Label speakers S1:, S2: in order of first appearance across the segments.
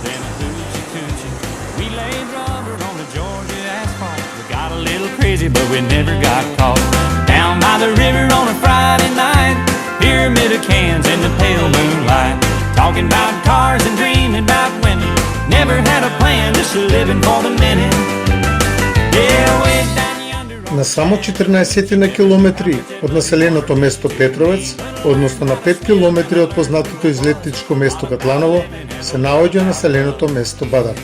S1: than a hoochie coochie. We laid rubber on the Georgia asphalt. We got a little crazy, but we never got caught. Down by the river on a Friday night, pyramid of cans in the pale moonlight. Talking about cars and dreaming about women. Never had a plan, just living for the minute. Yeah, way down yonder.
S2: На само 14 на километри од населеното место Петровец, односно на 5 километри од познатото излетничко место Катланово, се наоѓа населеното место Бадар.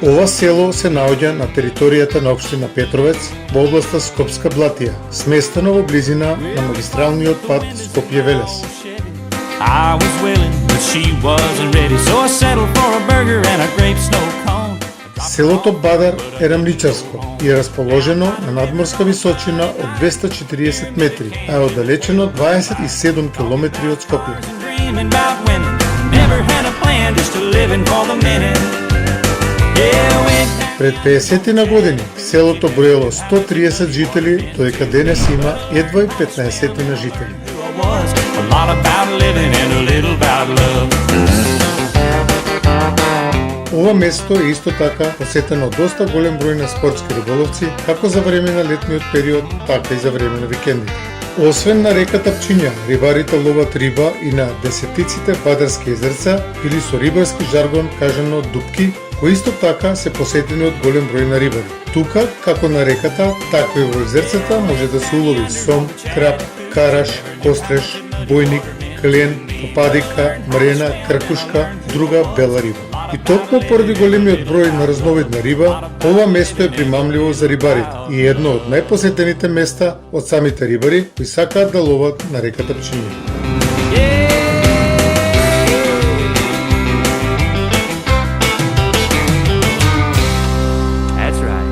S2: Ова село се наоѓа на територијата на општина Петровец во областа Скопска Блатија, сместено во близина на магистралниот пат Скопје-Велес.
S1: I was willing, but she wasn't ready, so I settled for a burger and a grape snow cone.
S2: Селото Бадар е рамничарско и е расположено на надморска височина од 240 метри, а е оддалечено 27 километри од Скопје.
S1: Dreaming about women, never had a plan, just living for the minute. Yeah, went down.
S2: Пред 50 на години селото броело 130 жители, додека денес има едва и 15 на жители.
S1: Was a lot about living and a little about love.
S2: Ова место е исто така посетено од доста голем број на спортски риболовци, како за време на летниот период, така и за време на викендите. Освен на реката Пчиња, рибарите ловат риба и на десетиците бадарски езерца, или со рибарски жаргон кажано дупки, кои исто така се посетени од голем број на рибари. Тука, како на реката, така и во езерцата може да се улови сом, крап, караш, костреш, бојник, клен, попадика, мрена, кракушка, друга бела риба. И токму поради големиот број на разновидна риба, ова место е примамливо за рибарите и едно од најпосетените места од самите рибари кои сакаат да ловат на реката Пчиња.
S1: That's right.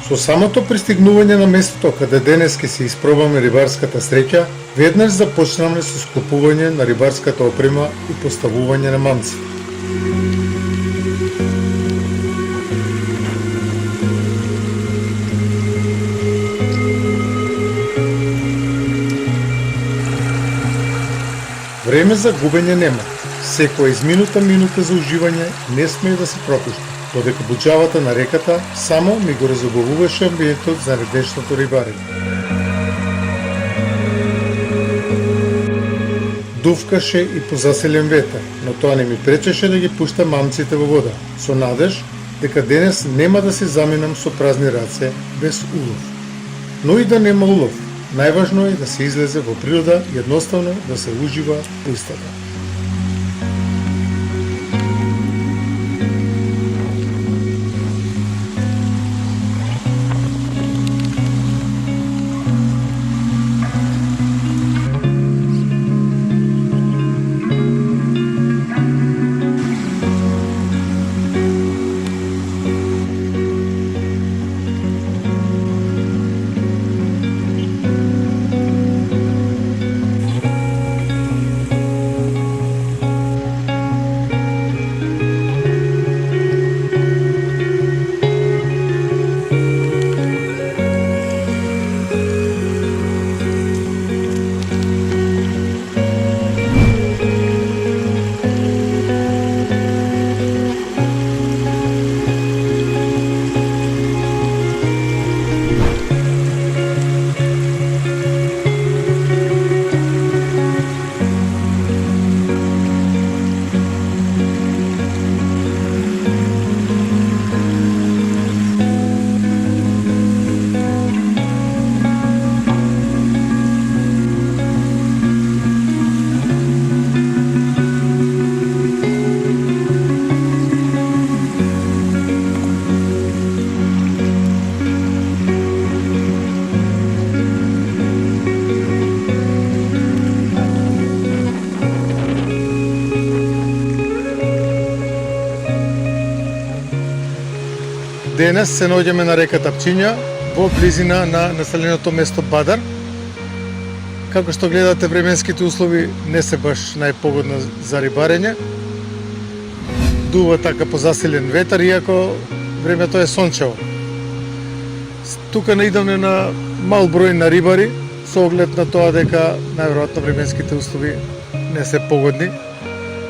S2: Со самото пристигнување на местото каде денес ќе се испробаме рибарската среќа, веднаш започнаме со склопување на рибарската опрема и поставување на мамци. Време за губење нема. Секоја изминута минута за уживање не смее да се пропушти, додека буџавата на реката само ми го разубавуваше амбиентот за неднешното рибарење. Дувкаше и позаселен ветер, но тоа не ми пречеше да ги пуштам мамците во вода, со надеж дека денес нема да се заминам со празни раце без улов. Но и да нема улов, најважно е да се излезе во природа и едноставно да се ужива пустата. Денес се наоѓаме на реката Пчиња во близина на населеното место Бадар. Како што гледате, временските услови не се баш најпогодно за рибарење. Дува така позасилен ветар, иако времето е сончево. Тука наидаме на мал број на рибари, со оглед на тоа дека најверојатно временските услови не се погодни.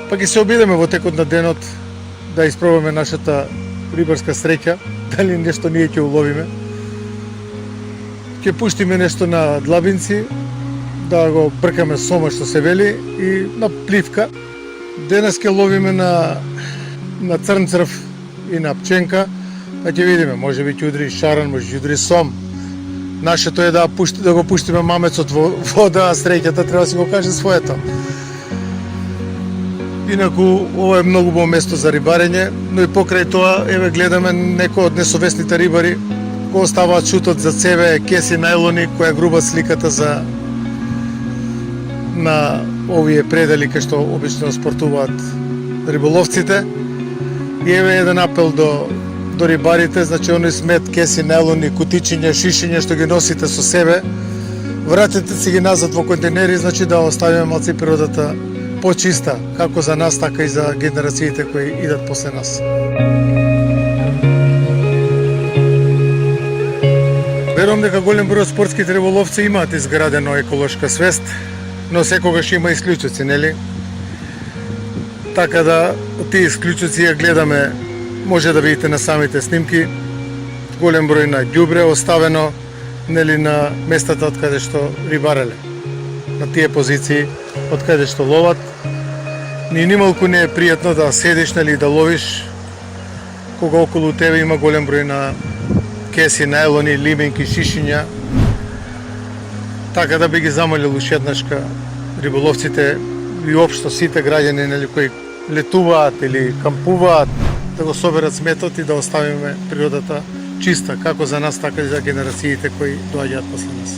S2: Па ќе се обидеме во текот на денот да испробаме нашата рибарска среќа, дали нешто ние ќе уловиме. Ќе пуштиме нешто на длабинци, да го бркаме сома што се вели и на пливка. Денес ќе ловиме на црн црв и на пченка, па ќе видиме, може би ќе удри шаран, може ќе удри сом. Нашето е да го пуштиме мамецот во вода, а среќата треба да си го каже своето. Инаку, ова е многу убаво место за рибарење, но и покрај тоа, еве гледаме некои од несовесните рибари го оставаат шутот за себе кеси најлони, која груба сликата на овие предели кај што обично спортуваат риболовците. И еве еден апел до рибарите, значи оној смет, кеси, најлони, кутичиња, шишиња што ги носите со себе, вратете си ги назад во контейнери, значи да оставиме малци природата почиста, како за нас, така и за генерациите кои идат после нас. Верувам дека голем број спортските риболовци имаат изградено еколошка свест, но секогаш има исклучоци, нели? Така да, тие исклучоци ја гледаме, може да видите на самите снимки, голем број на ѓубре оставено, нели, на местата од каде што рибареле. На тие позиции од каде што ловат. Ни нималку не е пријатно да седиш, нели, да ловиш кога околу тебе има голем број на кеси, најлони, лименки, шишиња. Така да би ги замолил уште еднашка риболовците и општо сите граѓани, нели, кои летуваат или кампуваат, да го соберат сметот и да оставиме природата чиста, како за нас, така и за генерациите кои доаѓаат после нас.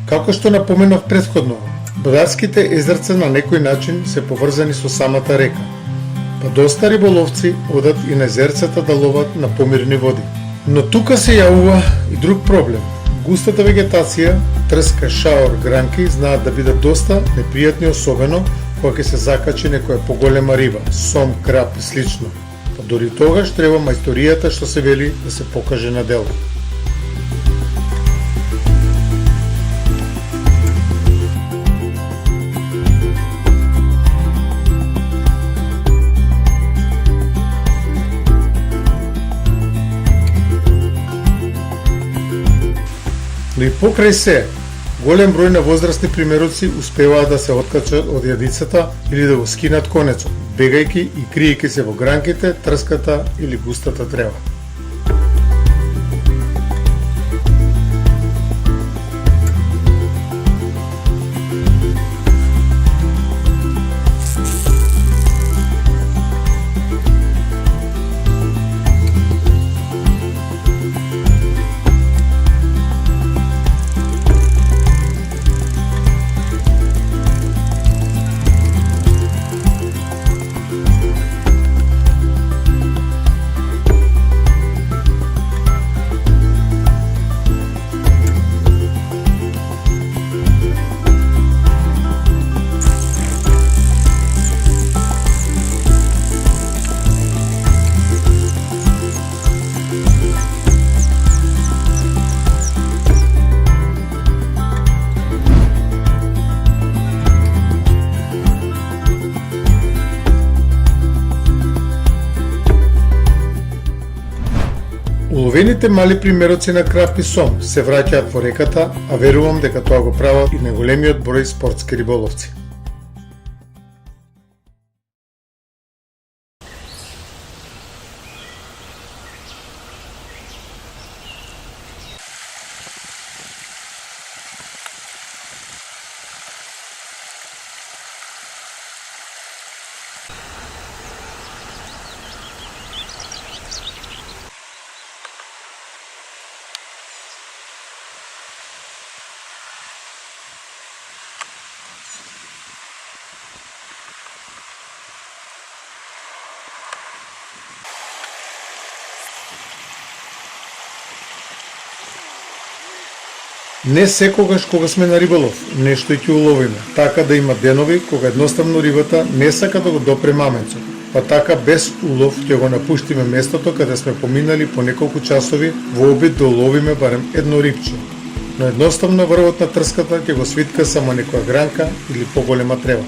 S2: Како што напоменав претходно, бадарските езерца на некој начин се поврзани со самата река, па доста риболовци одат и на езерцата да ловат на помирни води. Но тука се јавува и друг проблем. Густата вегетација, трска, шаор, гранки знаат да бидат доста непријатни, особено кога ќе се закачи некоја поголема риба, сом, краб и слично. Па дори тогаш треба мајсторијата што се вели да се покаже на дело. Но и покрај се, голем број на возрастни примероци успеваат да се откачат од јадицата или да го скинат конецот, бегајќи и криејќи се во гранките, трската или густата трева. Уловените мали примероци на крап и сом се враќаат во реката, а верувам дека тоа го прават и најголемиот број спортски риболовци. Не секогаш кога сме на риболов, нешто ќе уловиме, така да има денови кога едноставно рибата не сака да го допре маменцот, па така без улов ќе го напуштиме местото каде сме поминали по неколку часови во обид да уловиме барем едно рибче. Но едноставно врвот на трската ќе го свитка само некоја гранка или поголема трева.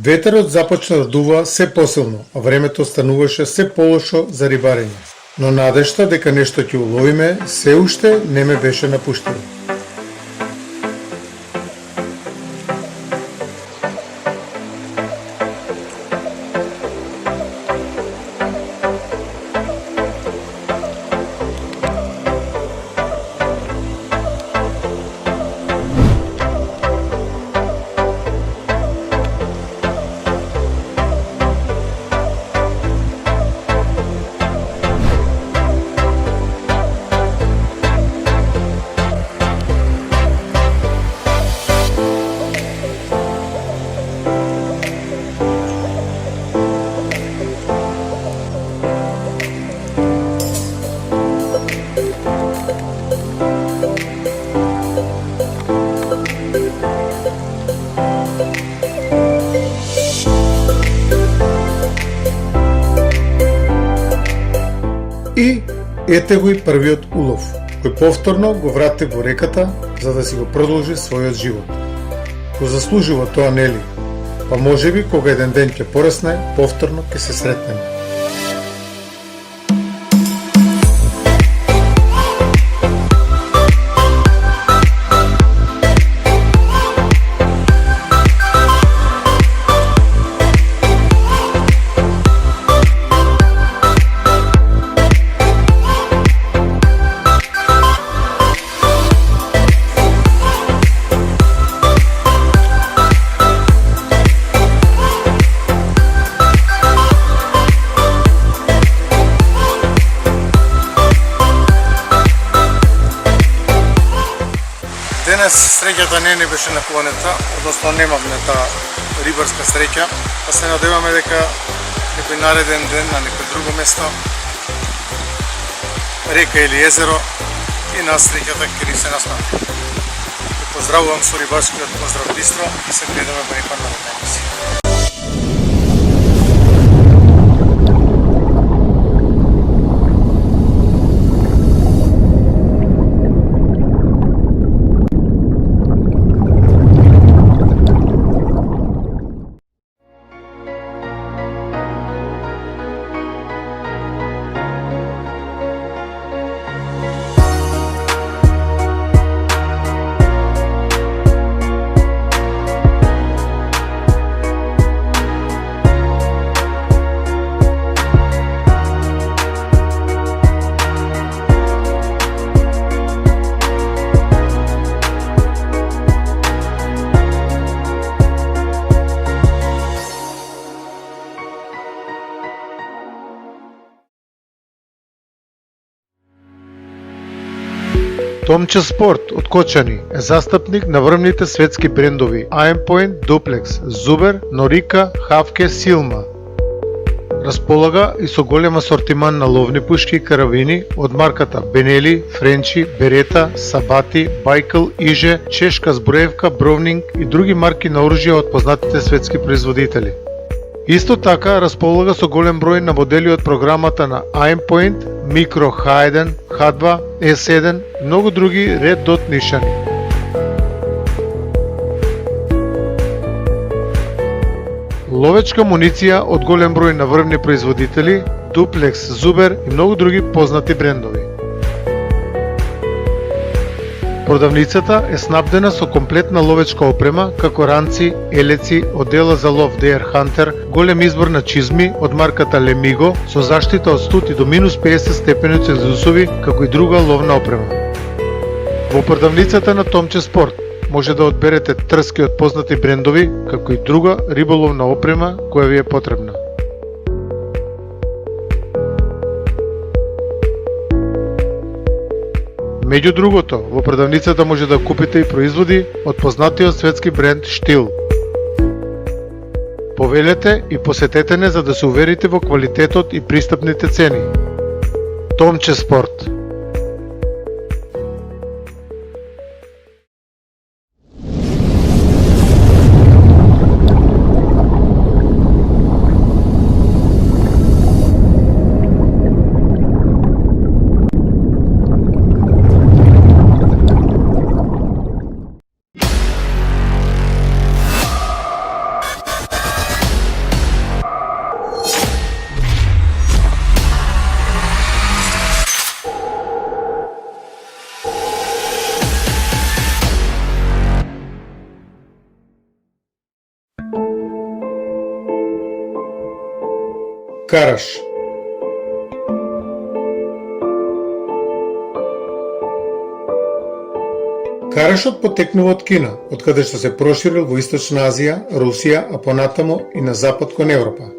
S2: Ветерот започна да дува се посилно, а времето стануваше се полошо за рибарење. Но надежта дека нешто ќе уловиме се уште не ме беше напуштила. И ете го и првиот улов, кој повторно го врати во реката за да си го продолжи својот живот. Го заслужува тоа, нели? Па можеби кога еден ден ќе порасне, повторно ќе се сретнеме. Денес среќата не беше на планета, односно немавме таа рибарска среќа, па се надеваме дека некој нареден ден на некој друго место, река или езеро, и нас среќата ќе ни се насмати. Поздравувам со рибарскиот поздрав бистро и се гледаме во некоја наредна емисија. Томче Спорт од Кочани е застапник на врвните светски брендови Aimpoint, Duplex, Zuber, Norika, Havke, Silma. Располага и со голем асортиман на ловни пушки и карабини од марката Benelli, Frenchi, Beretta, Sabati, Baikal, Iže, Чешка зброевка, Browning и други марки на оружје од познатите светски производители. Исто така располага со голем број на модели од програмата на Aimpoint, Micro H1, H2, S1 и многу други Red Dot нишани. Ловечка муниција од голем број на врвни производители, Duplex, Zuber и многу други познати брендови. Продавницата е снабдена со комплетна ловечка опрема, како ранци, елеци, одела за лов Deer Hunter, голем избор на чизми од марката Lemigo со заштита од 100 и до минус 50 степени Целзиусови, како и друга ловна опрема. Во продавницата на Томче Спорт може да одберете трски од познати брендови, како и друга риболовна опрема која ви е потребна. Меѓу другото, во продавницата може да купите и производи од познатиот светски бренд Штил. Повелете и посетете не за да се уверите во квалитетот и пристапните цени. Томче Спорт. Караш. Карашот потекнува од Кина, од каде што се проширил во Источна Азија, Русија, а понатамо и на запад кон Европа.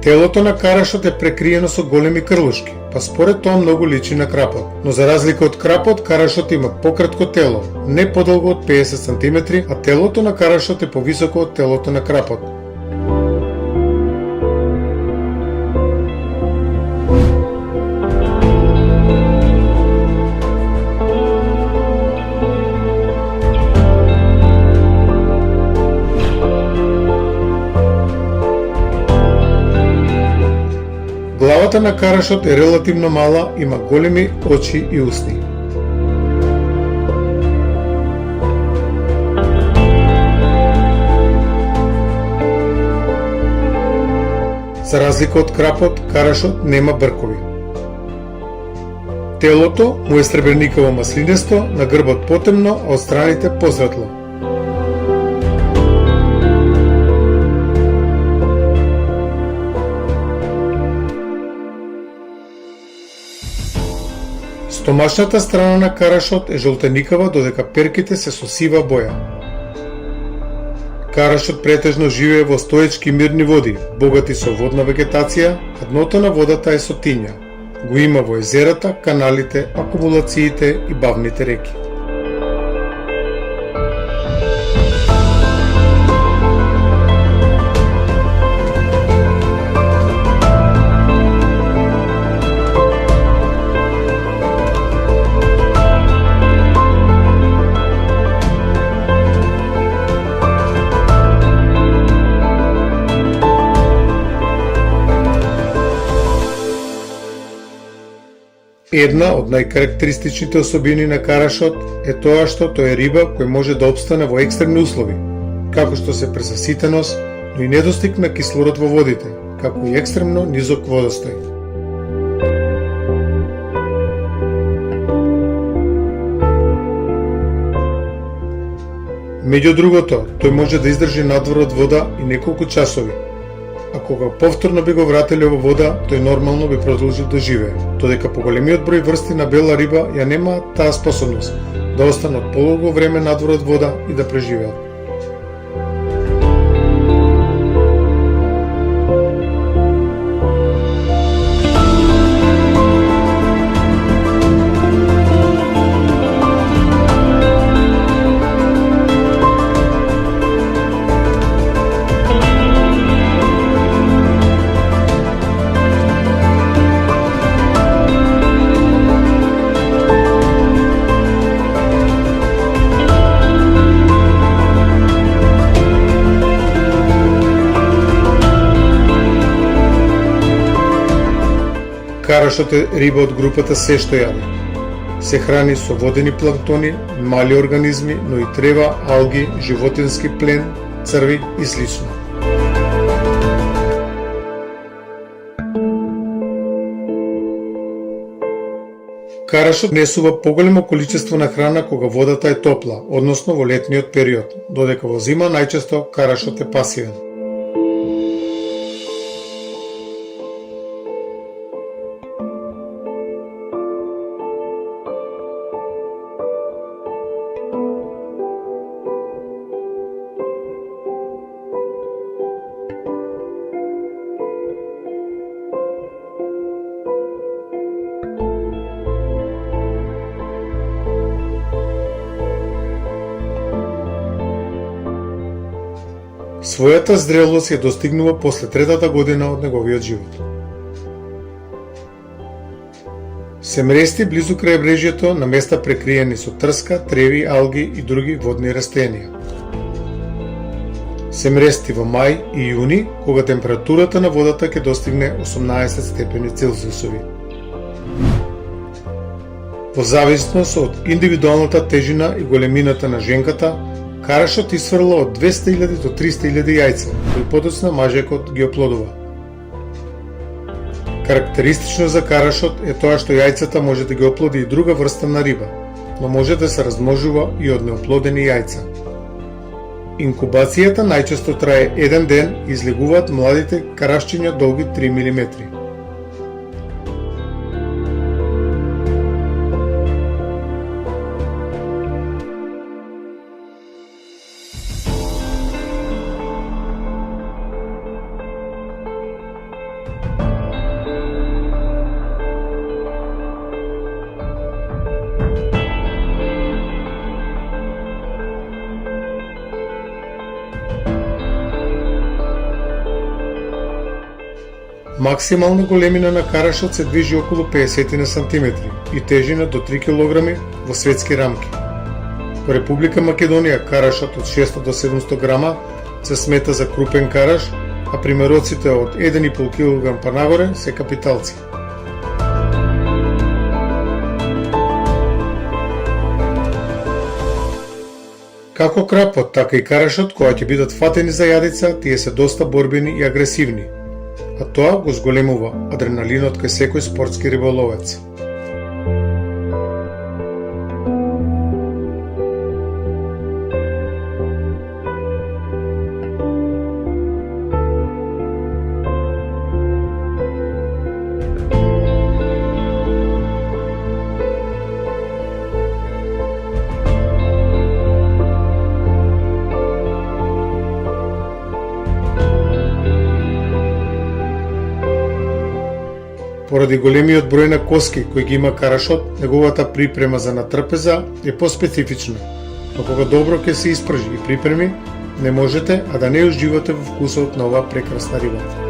S2: Телото на карашот е прекриено со големи крлушки, па според тоа многу личи на крапот. Но за разлика од крапот, карашот има пократко тело, не подолго од 50 см, а телото на карашот е повисоко од телото на крапот. Главата на карашот е релативно мала, има големи очи и усни. За разлика од крапот, карашот нема бркови. Телото му е сребрникаво маслинесто, на грбот потемно, а од страните посветло. Стомашната страна на карашот е жолтеникава, додека перките се со сива боја. Карашот претежно живее во стоечки мирни води, богати со водна вегетација, а дното на водата е со тиња. Го има во езерата, каналите, акумулациите и бавните реки. Една од најкарактеристичните особини на карашот е тоа што тој е риба кој може да опстане во екстремни услови, како што се презаситеност, но и недостиг на кислород во водите, како и екстремно низок водостој. Меѓу другото, тој може да издржи надвор од вода и неколку часови, а кога повторно би го вратиле во вода, тој нормално би продолжил да живее, додека поголемиот број врсти на бела риба ја нема таа способност да останат подолго време надвор од вода и да преживеат. Карашот е риба од групата се што јаде. Се храни со водени планктони, мали организми, но и трева, алги, животински плен, црви и слично. Карашот несува поголемо количество на храна кога водата е топла, односно во летниот период, додека во зима најчесто карашот е пасивен. Својата зрелост ја достигнува после третата година од неговиот живот. Се мрести близу крајбрежјето на места прекриени со трска, треви, алги и други водни растенија. Се мрести во мај и јуни, кога температурата на водата ќе достигне 18 степени Целзиусови. Во зависност од индивидуалната тежина и големината на женката, карашот исфрла од 200.000 до 300.000 јајца, кои подоцна мажекот ги оплодува. Карактеристично за карашот е тоа што јајцата може да ги оплоди и друга врста на риба, но може да се размножува и од неоплодени јајца. Инкубацијата најчесто трае 1 ден и излегуваат младите карашчиња долги 3 мм. Максимална големина на карашот се движи околу 50 сантиметри и тежина до 3 кг во светски рамки. Во Република Македонија карашот од 600 до 700 грама се смета за крупен караш, а примероците од 1,5 кг па нагоре се капиталци. Како крапот, така и карашот, кога ќе бидат фатени за јадица, тие се доста борбени и агресивни, а тоа го зголемува адреналинот кај секој спортски риболовец. Поради големиот број на коски кои ги има карашот, неговата припрема за на трпеза е поспецифична, но кога добро ќе се испржи и припреми, не можете а да не уживате во вкусот на оваа прекрасна риба.